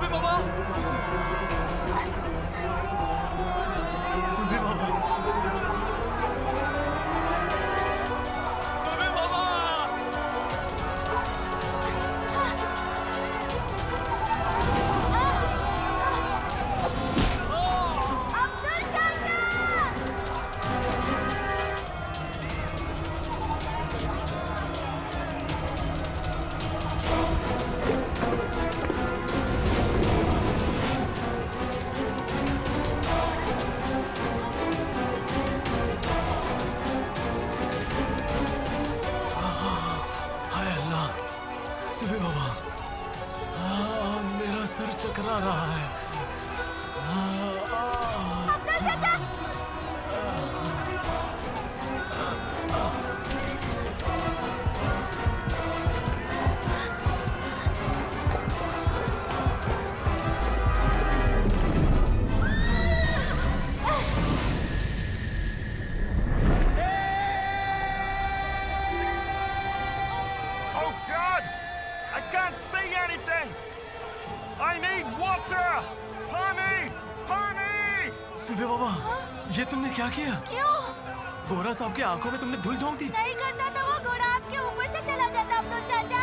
सुबह बाबा, सुबह बाबा, सुबह बाबा। अब्दुल चाचा! हाय अल्लाह, सुबह बाबा, मेरा सर चकरा रहा है। अब्दुल चाचा! Oh God! I can't see anything! I need water! Honey! Honey! सुबह बाबा, ये तुमने क्या किया? क्यों? गोरा साहब की आंखों में तुमने धूल झोंक दी। नहीं करता तो वो घोड़ा आपके ऊपर से चला जाता अब्दुल चाचा।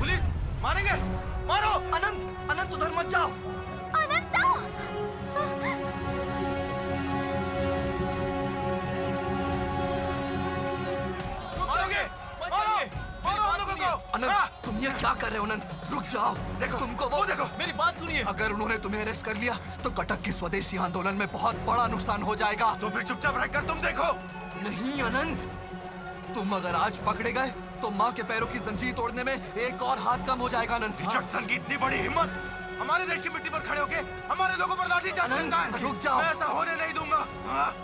पुलिस मारेंगे, मारो। अनंत, अनंत उधर मत जाओ। अनंत! मारोगे, मारो, मारो हम लोगों को। अनंत, तुम ये क्या कर रहे हो अनंत? रुक जाओ। देखो, तुमको वो देखो। मेरी बात सुनिए। अगर उन्होंने तुम्हें अरेस्ट कर लिया तो कटक के स्वदेशी आंदोलन में बहुत बड़ा नुकसान हो जाएगा। तो फिर चुपचाप रहकर तुम देखो। नहीं अनंत, तुम अगर आज पकड़े गए तो माँ के पैरों की जंजीर तोड़ने में एक और हाथ कम हो जाएगा अनंत। जैक्सन की इतनी बड़ी हिम्मत, हमारे देश की मिट्टी पर खड़े होके हमारे लोगों पर लाठीचार्ज अनंत, करता है। रुक जाओ। मैं ऐसा होने नहीं दूंगा।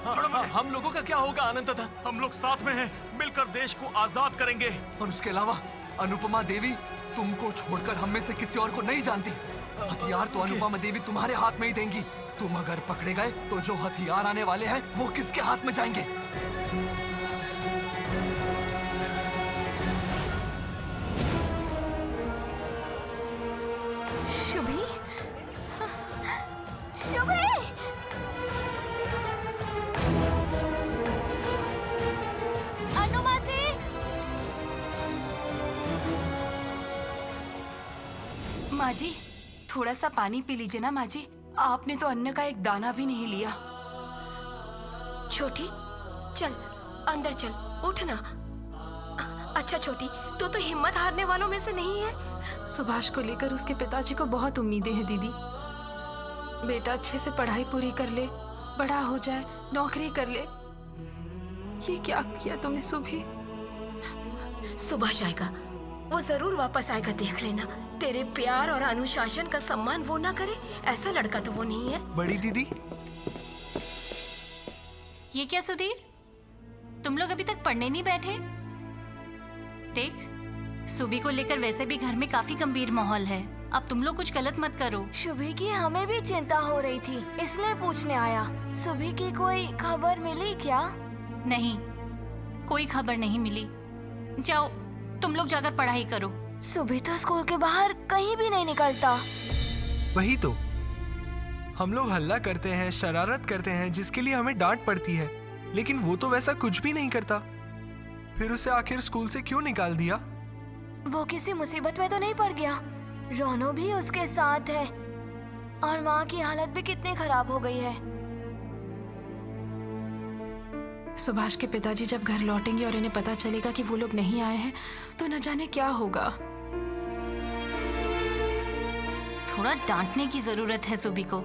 छोड़ो मुझे। हम लोगों का क्या होगा अनंत था? हम लोग साथ में हैं, मिलकर देश को आजाद करेंगे। और उसके अलावा अनुपमा देवी तुमको छोड़कर हम में से किसी और को नहीं जानती। हथियार तो अनुपमा देवी तुम्हारे हाथ में ही देंगी। तुम अगर पकड़े गए तो जो हथियार आने वाले हैं वो किसके हाथ में जाएंगे? शुभी? शुभी! अनुमासी! माँ जी, थोड़ा सा पानी पी लीजिए ना माँ जी। आपने तो अन्न का एक दाना भी नहीं लिया। छोटी, चल अंदर चल, उठ ना। अच्छा छोटी, तू तो हिम्मत हारने वालों में से नहीं है। सुभाष को लेकर उसके पिताजी को बहुत उम्मीदें हैं दीदी। बेटा अच्छे से पढ़ाई पूरी कर ले, बड़ा हो जाए, नौकरी कर ले। ये क्या किया तुमने सुभी? सुभाष आएगा, वो जरूर वापस आएगा, देख लेना। तेरे प्यार और अनुशासन का सम्मान वो ना करे, ऐसा लड़का तो वो नहीं है। बड़ी दीदी, ये क्या सुधीर, तुम लोग अभी तक पढ़ने नहीं बैठे? देख, सुबी को लेकर वैसे भी घर में काफी गंभीर माहौल है। अब तुम लोग कुछ गलत मत करो। शुभी की हमें भी चिंता हो रही थी, इसलिए पूछने आया। सुभी की कोई खबर मिली क्या? नहीं, कोई खबर नहीं मिली। जाओ, तुम लोग जाकर पढ़ाई करो। सुभी तो स्कूल के बाहर कहीं भी नहीं निकलता। वही तो, हम लोग हल्ला करते हैं, शरारत करते हैं, जिसके लिए हमें डांट पड़ती है, लेकिन वो तो वैसा कुछ भी नहीं करता। फिर उसे आखिर स्कूल से क्यों निकाल दिया? वो किसी मुसीबत में तो नहीं पड़ गया? रोनो भी उसके साथ है और माँ की हालत भी कितनी खराब हो गई है। सुभाष के पिताजी जब घर लौटेंगे और इन्हें पता चलेगा कि वो लोग नहीं आए हैं तो न जाने क्या होगा। थोड़ा डांटने की जरूरत है सुबी को,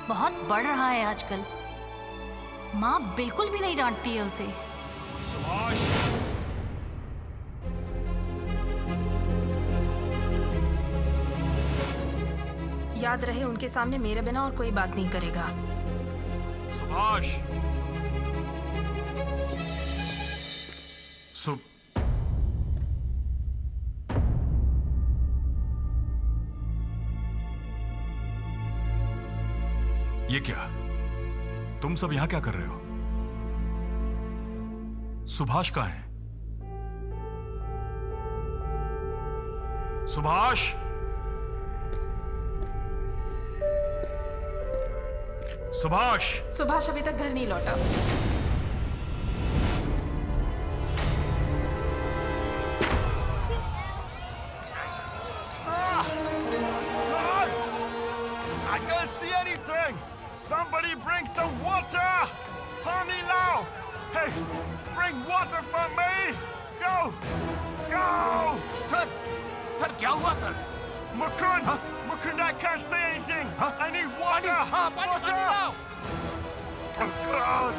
बहुत बढ़ रहा है आजकल। माँ बिल्कुल भी नहीं डांटती है उसे। याद रहे, उनके सामने मेरे बिना और कोई बात नहीं करेगा। सुभाष, ये क्या? तुम सब यहां क्या कर रहे हो? सुभाष कहाँ है? सुभाष! सुभाष! सुभाष अभी तक घर नहीं लौटा। I can't see anything! Somebody bring some water! Pani Lao! Hey, bring water for me! Go! Go! Sir क्या हुआ sir? Mukund! Mukund, I can't see anything! I need water! पानी लाओ। Oh, God!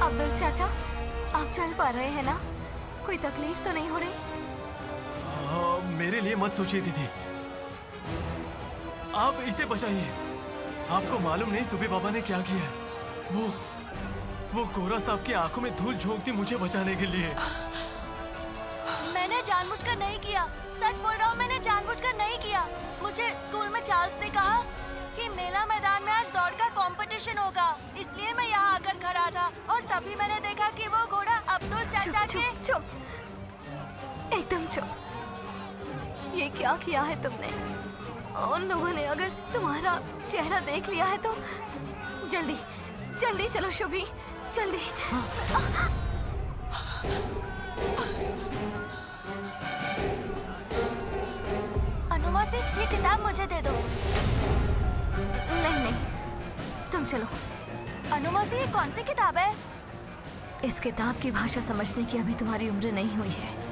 अब्दुल चाचा, आप चल पा रहे हैं ना? कोई तकलीफ तो नहीं हो रही? मेरे लिए मत सोचिए दीदी, आप इसे बचाइए। आपको मालूम नहीं सुबह बाबा ने क्या किया है? वो कोरा साहब की आंखों में धूल झोंक दी मुझे बचाने के लिए। मैंने जानबूझकर नहीं किया, सच बोल रहा हूँ, मैंने जानबूझकर नहीं किया। मुझे स्कूल में चार्ल्स ने कहा कि मेला मैदान में आज दौड़ का कंपटीशन होगा, इसलिए मैं यहाँ आकर खड़ा था और तभी मैंने देखा कि वो घोड़ा अब्दुल चाचा के। चुप, एकदम चुप। ये क्या किया है तुमने? उन लोगों ने अगर तुम्हारा चेहरा देख लिया है तो जल्दी जल्दी चलो शुभी, जल्दी। अनुमासी, ये किताब मुझे दे दो। नहीं नहीं, तुम चलो। अनुमासी, ये कौन सी किताब है? इस किताब की भाषा समझने की अभी तुम्हारी उम्र नहीं हुई है।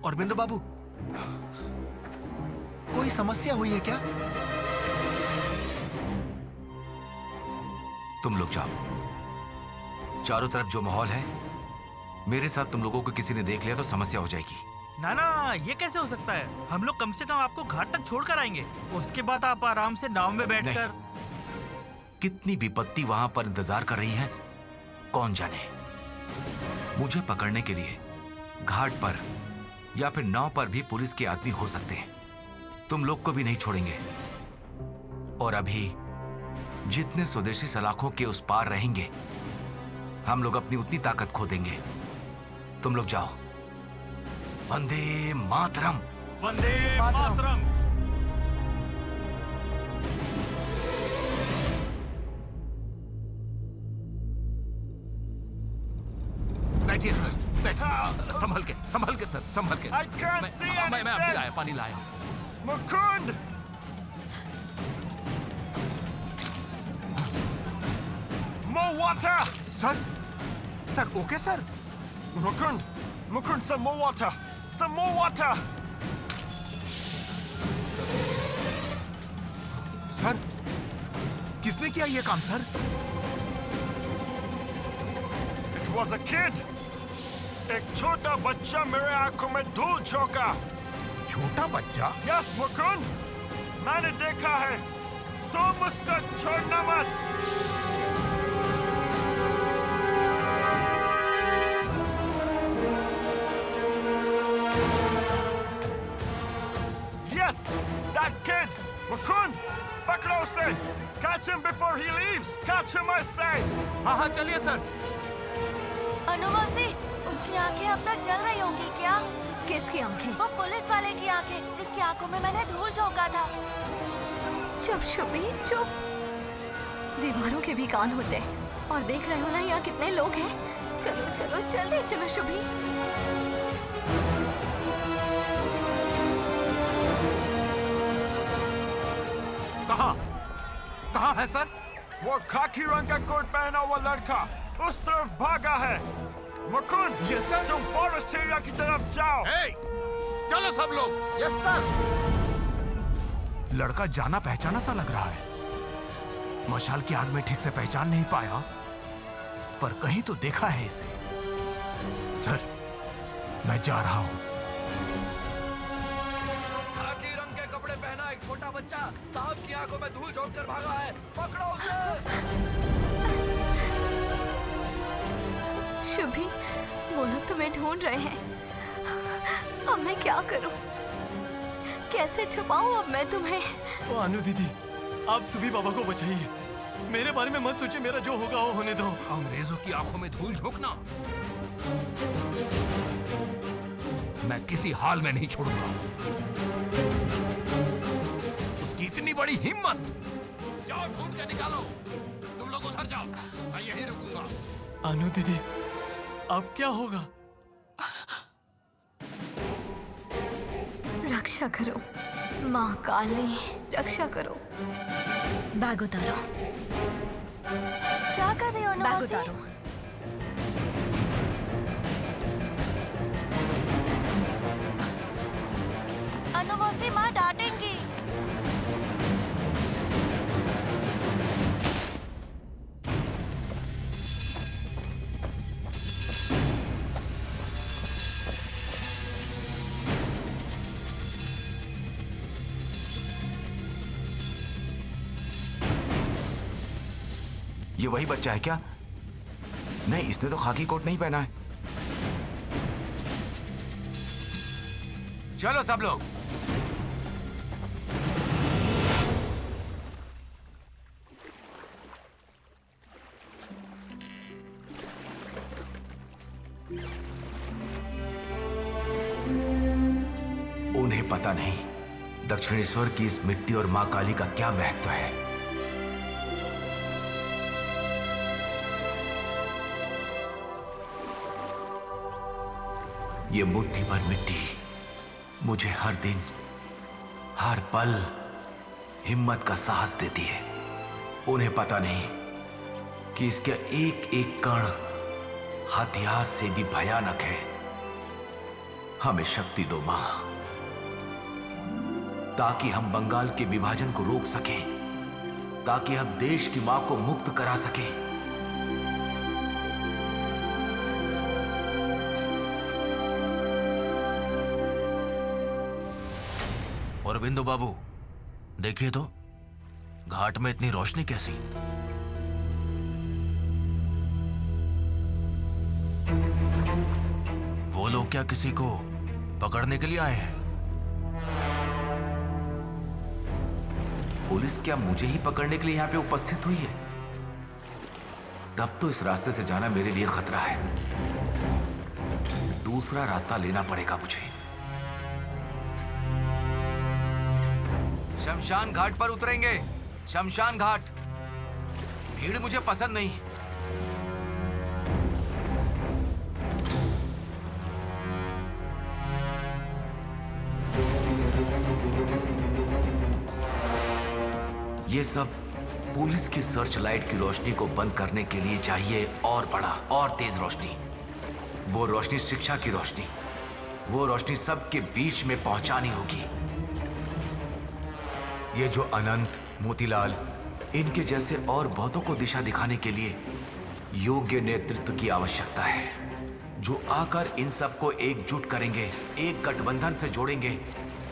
और बिंदु बाबू, कोई समस्या हुई है क्या? तुम लोग जाओ। चारों तरफ जो माहौल है, मेरे साथ तुम लोगों को किसी ने देख लिया तो समस्या हो जाएगी। ना ना, ये कैसे हो सकता है? हम लोग कम से कम आपको घाट तक छोड़कर आएंगे, उसके बाद आप आराम से नाव में बैठकर। कितनी विपत्ति वहां पर इंतजार कर रही है कौन जाने। मुझे पकड़ने के लिए घाट पर या फिर नाव पर भी पुलिस के आदमी हो सकते हैं। तुम लोग को भी नहीं छोड़ेंगे। और अभी जितने स्वदेशी सलाखों के उस पार रहेंगे, हम लोग अपनी उतनी ताकत खो देंगे। तुम लोग जाओ। वंदे मातरम। वंदे मातरम। बैठिए सर, बैठिए। संभल के सर, संभल के। I can't see anything. मैं अभी लाया, पानी लाया। Mukund! More water! Sir okay sir. Mukund, some more water! Some more water! Sir, किसने किया ये काम sir? It was a kid! एक छोटा बच्चा मेरे आंखों में धूल झोंका। छोटा बच्चा? Yes, मुकुंद! मैंने देखा है। तुम उसको छोड़ना मत। Yes, that kid! मुकुंद, पकड़ो उसे! Catch him before he leaves! Catch him, I say! हाँ, चलिए सर। अनुमासी, उसकी आंखें अब तक जल रही होंगी क्या? किसकी आंखें? वो पुलिस वाले की आंखें, जिसकी आंखों में मैंने धूल झोंका था। चुप शुभी, चुप। दीवारों के भी कान होते हैं। और देख रहे हो ना यहाँ कितने लोग हैं। चलो चलो जल्दी चलो शुभी। कहाँ है सर? वो खाकी रंग का कोट पहना हुआ लड़का उस तरफ भागा है। मुकुंद, तुम फॉरेस्ट एरिया की तरफ जाओ। चलो सब लोग। Yes sir. लड़का जाना पहचाना सा लग रहा है। मशाल की आग में ठीक से पहचान नहीं पाया, पर कहीं तो देखा है इसे। सर, मैं जा रहा हूँ। खाकी रंग के कपड़े पहना एक छोटा बच्चा साहब की आंखों में धूल झोंक कर भागा है। पकड़ो उसे। शुभी, वो लोग तुम्हें ढूंढ रहे हैं। अब मैं क्या करूं? कैसे छुपाऊं अब मैं तुम्हें? ओ अनु दीदी, आप सुबी बाबा को बचाइए। मेरे बारे में मत सोचिए, मेरा जो होगा वो होने दो। अंग्रेजों की आंखों में धूल झोंकना मैं किसी हाल में नहीं छोड़ूंगा। उसकी इतनी बड़ी हिम्मत! जाओ ढूंढ के निकालो। तुम लोग उधर जाओ, मैं यहीं रुकूंगा। अनु दीदी, अब क्या होगा? रक्षा करो माँ काली, रक्षा करो। बैग उतारो। क्या कर रही हो अनु बैग मौसी? उतारो। अनु मौसी, माँ डांटेंगी। ये वही बच्चा है क्या? नहीं, इसने तो खाकी कोट नहीं पहना है। चलो सब लोग। उन्हें पता नहीं दक्षिणेश्वर की इस मिट्टी और मां काली का क्या महत्व है। ये मुट्ठी भर मिट्टी मुझे हर दिन, हर पल हिम्मत का साहस देती है। उन्हें पता नहीं कि इसका एक एक कण हथियार से भी भयानक है। हमें शक्ति दो मां, ताकि हम बंगाल के विभाजन को रोक सकें, ताकि हम देश की मां को मुक्त करा सकें। और बिंदु बाबू, देखिए तो घाट में इतनी रोशनी कैसी? वो लोग क्या किसी को पकड़ने के लिए आए हैं? पुलिस क्या मुझे ही पकड़ने के लिए यहाँ पे उपस्थित हुई है? तब तो इस रास्ते से जाना मेरे लिए खतरा है। दूसरा रास्ता लेना पड़ेगा मुझे। शमशान घाट पर उतरेंगे। शमशान घाट। भीड़ मुझे पसंद नहीं। ये सब पुलिस की सर्च लाइट की रोशनी को बंद करने के लिए चाहिए और बड़ा और तेज रोशनी। वो रोशनी शिक्षा की रोशनी, वो रोशनी सबके बीच में पहुंचानी होगी। ये जो अनंत, मोतीलाल, इनके जैसे और बहुतों को दिशा दिखाने के लिए योग्य नेतृत्व की आवश्यकता है, जो आकर इन सबको एकजुट करेंगे, एक गठबंधन से जोड़ेंगे,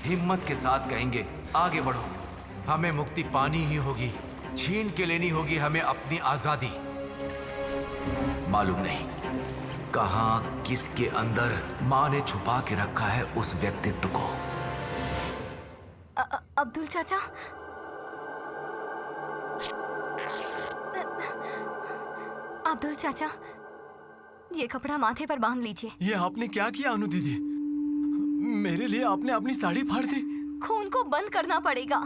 हिम्मत के साथ कहेंगे आगे बढ़ो, हमें मुक्ति पानी ही होगी, छीन के लेनी होगी हमें अपनी आजादी। मालूम नहीं कहां किसके अंदर मां ने छुपा के रखा है उस व्यक्तित्व को। अब्दुल चाचा, अब्दुल चाचा, ये कपड़ा माथे पर बांध लीजिए। ये आपने क्या किया अनु दीदी? मेरे लिए आपने अपनी साड़ी फाड़ दी। खून को बंद करना पड़ेगा।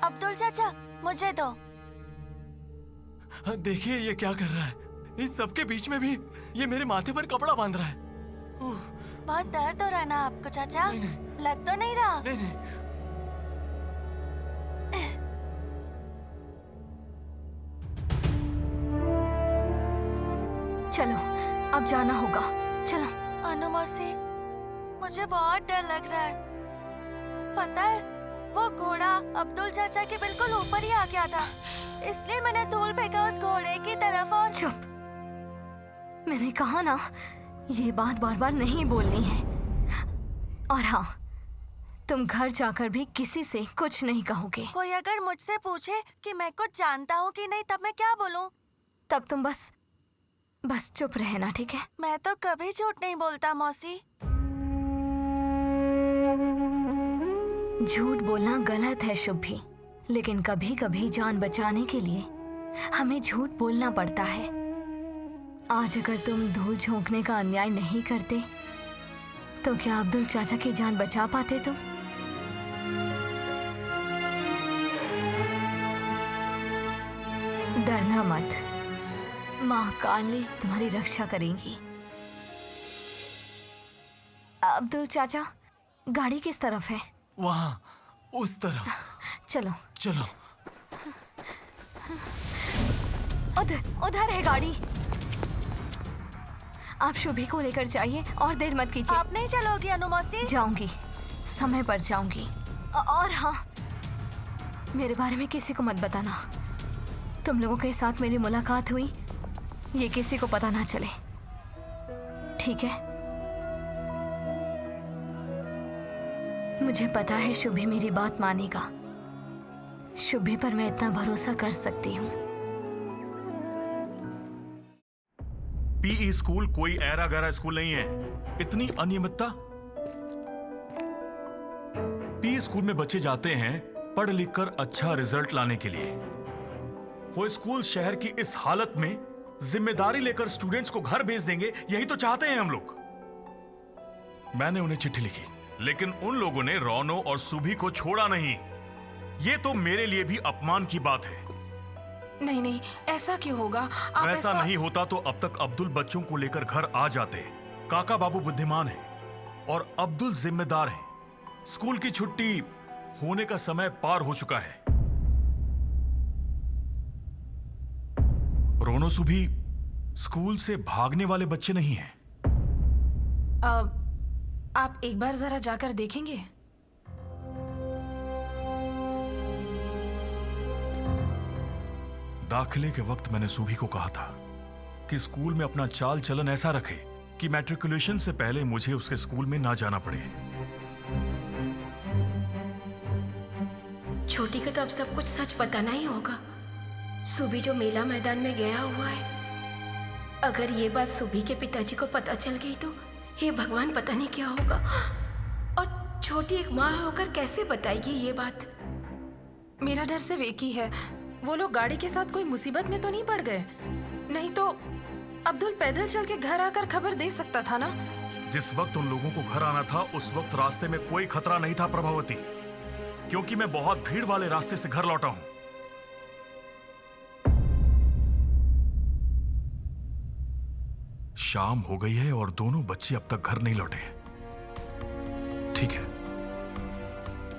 अब्दुल चाचा, मुझे दो। देखिए ये क्या कर रहा है। इस सबके बीच में भी ये मेरे माथे पर कपड़ा बांध रहा है। बहुत दर्द हो रहा है ना आपको चाचा? नहीं। लग तो नहीं रहा? नहीं। चलो अब जाना होगा। चलो। अनु मौसी, मुझे बहुत डर लग रहा है। पता है वो घोड़ा अब्दुल चाचा के बिल्कुल ऊपर ही आ गया था, इसलिए मैंने धूल फेंका उस घोड़े की तरफ। और चुप, मैंने कहा ना ये बात बार बार नहीं बोलनी है। और हाँ, तुम घर जाकर भी किसी से कुछ नहीं कहोगे। कोई अगर मुझसे पूछे कि मैं कुछ जानता हूँ कि नहीं, तब मैं क्या बोलूँ? तब तुम बस चुप रहना, ठीक है? मैं तो कभी झूठ नहीं बोलता मौसी। झूठ बोलना गलत है शुभी, लेकिन कभी कभी जान बचाने के लिए हमें झूठ बोलना पड़ता है। आज अगर तुम धूल झोंकने का अन्याय नहीं करते तो क्या अब्दुल चाचा की जान बचा पाते तुम? डरना मत, माँ काली तुम्हारी रक्षा करेंगी। अब्दुल चाचा, गाड़ी किस तरफ है? वहाँ, उस तरफ। चलो चलो। उधर है गाड़ी। आप शुभी को लेकर जाइए और देर मत कीजिए। आप नहीं चलोगी अनु मौसी? जाऊंगी, समय पर जाऊंगी। और हाँ, मेरे बारे में किसी को मत बताना। तुम लोगों के साथ मेरी मुलाकात हुई, ये किसी को पता ना चले, ठीक है? मुझे पता है शुभी मेरी बात मानेगा। शुभी पर मैं इतना भरोसा कर सकती हूँ। पीई स्कूल कोई ऐरा गैरा स्कूल नहीं है। इतनी अनियमितता। पीई स्कूल में बच्चे जाते हैं पढ़ लिख कर अच्छा रिजल्ट लाने के लिए। वो स्कूल शहर की इस हालत में जिम्मेदारी लेकर स्टूडेंट्स को घर भेज देंगे, यही तो चाहते हैं हम लोग। मैंने उन्हें चिट्ठी लिखी, लेकिन उन लोगों ने रोनो और सुभी को छोड़ा नहीं। ये तो मेरे लिए भी अपमान की बात है। नहीं, ऐसा क्यों होगा? आप वैसा नहीं होता तो अब तक अब्दुल बच्चों को लेकर घर आ जाते। काका बाबू बुद्धिमान हैं और अब्दुल जिम्मेदार हैं। स्कूल की छुट्टी होने का समय पार हो चुका है। रोनो सुभी स्कूल से भागने वाले बच्चे नहीं हैं। आप एक बार जरा जाकर देखेंगे? दाखिले के वक्त मैंने सुभी को कहा था कि स्कूल में अपना चाल चलन ऐसा रखे कि मैट्रिकुलेशन से पहले मुझे उसके स्कूल में ना जाना पड़े। छोटी को तो अब सब कुछ सच बताना ही होगा। सुबी जो मेला मैदान में गया हुआ है, अगर ये बात सुबी के पिताजी को पता चल गई तो हे भगवान, पता नहीं क्या होगा। और छोटी एक माँ होकर कैसे बताएगी ये बात? मेरा डर सिर्फ एक ही है, वो लोग गाड़ी के साथ कोई मुसीबत में तो नहीं पड़ गए? नहीं तो अब्दुल पैदल चल के घर आकर खबर दे सकता था ना। जिस वक्त उन लोगों को घर आना था उस वक्त रास्ते में कोई खतरा नहीं था प्रभावती, क्योंकि मैं बहुत भीड़ वाले रास्ते से घर लौटा हूं। शाम हो गई है और दोनों बच्चे अब तक घर नहीं लौटे। ठीक है,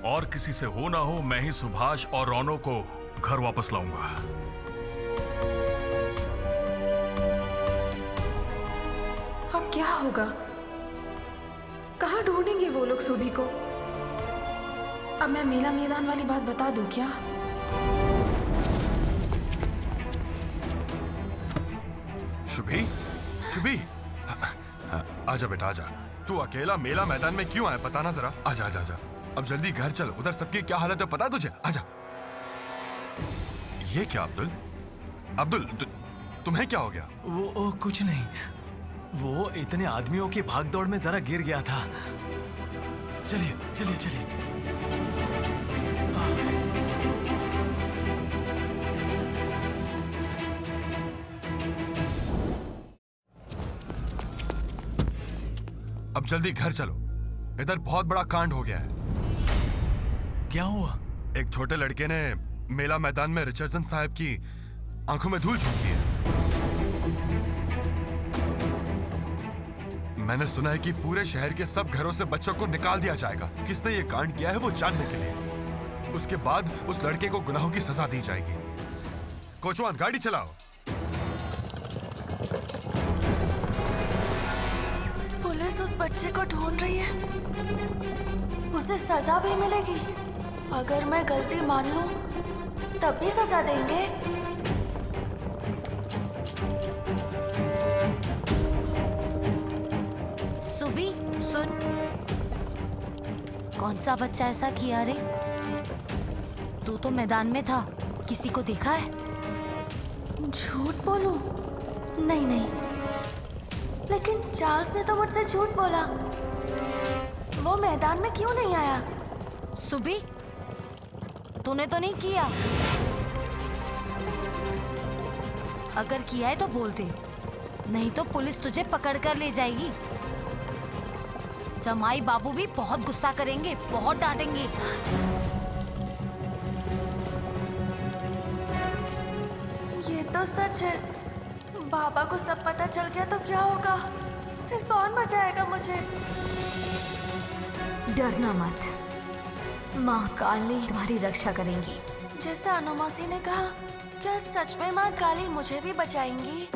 और किसी से हो ना हो मैं ही सुभाष और रोनो को घर वापस लाऊंगा। अब क्या होगा? कहाँ ढूंढेंगे वो लोग सुभी को? अब मैं मेला मैदान वाली बात बता दूं क्या? शुभी, शुभी, आजा बेटा आजा। तू अकेला मेला मैदान में क्यों आया, पता ना जरा। आजा आजा आजा, अब जल्दी घर चल। उधर सबकी क्या हालत है पता तुझे? आजा। ये क्या अब्दुल? अब्दुल तुम्हें क्या हो गया? वो कुछ नहीं, वो इतने आदमियों की भागदौड़ में जरा गिर गया था। चलिए चलिए चलिए। अब जल्दी घर चलो, इधर बहुत बड़ा कांड हो गया है। क्या हुआ? एक छोटे लड़के ने मेला मैदान में रिचर्डसन साहब की आंखों में धूल झोंक दी है। मैंने सुना है कि पूरे शहर के सब घरों से बच्चों को निकाल दिया जाएगा। किसने ये कांड किया है वो जानने के लिए। उसके बाद उस लड़के को गुनाहों की सजा दी जाएगी। कोचवान गाड़ी चलाओ। पुलिस उस बच्चे को ढूंढ रही है, उसे सजा भी मिलेगी। अगर मैं गलती मान लूं तब भी सजा देंगे। सुबी सुन, कौन सा बच्चा ऐसा किया रे? तू तो मैदान में था, किसी को देखा है? झूठ बोलूं? नहीं नहीं, लेकिन चार्ल्स ने तो मुझसे झूठ बोला। वो मैदान में क्यों नहीं आया? सुबी, तूने तो नहीं किया? अगर किया है तो बोल दे, नहीं तो पुलिस तुझे पकड़ कर ले जाएगी। जमाई बाबू भी बहुत गुस्सा करेंगे, बहुत डांटेंगे। ये तो सच है। बाबा को सब पता चल गया तो क्या होगा? फिर कौन बचाएगा मुझे? डरना मत, माँ काली तुम्हारी रक्षा करेंगी। जैसा अनु मौसी ने कहा, क्या सच में माँ काली मुझे भी बचाएंगी?